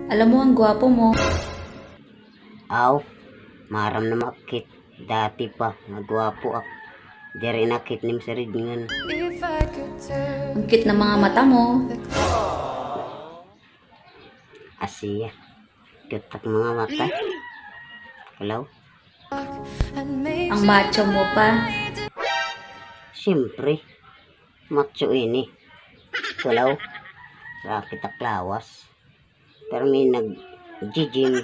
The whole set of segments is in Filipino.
Alam mo, ang gwapo mo. Aw, maram na makit. Dati pa, nagwapo ako. Dere nakit nim sa ridingan. Ang cute ng mga mata mo. Asiya. Kutak mga mata. Kalaw? Ang macho mo pa. Siyempre, macho ini. Kalaw? Rakit ak lawas. Pero may nag-gym.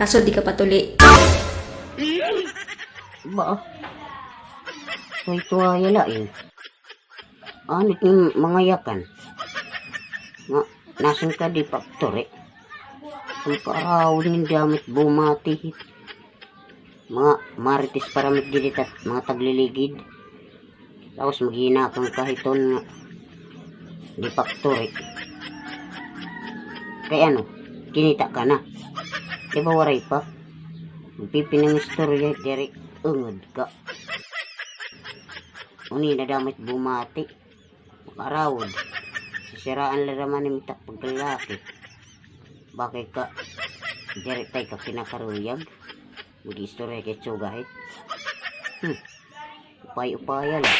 Kaso di ka patuli. Ba? Kaya tuwaya lain. Anit yung mga yakan. Nga, nasan ka di factory? Ang kaarawin yung damit bumati. Mga marites para magdilit at mga tagliligid. Tapos maghina kang kahiton nga. Di factory. Kaya ano, kinita ka na. Di ba waray pa? Magpipinang istorya, Derek, ungod ka. Uni na damit bumati. Makarawod. Sisiraan laraman ni mitak pagkalaki. Bakit ka, Derek, tay ka kinakaruyag? Mag-istorya kay Tsugahit. Upay-upaya lang.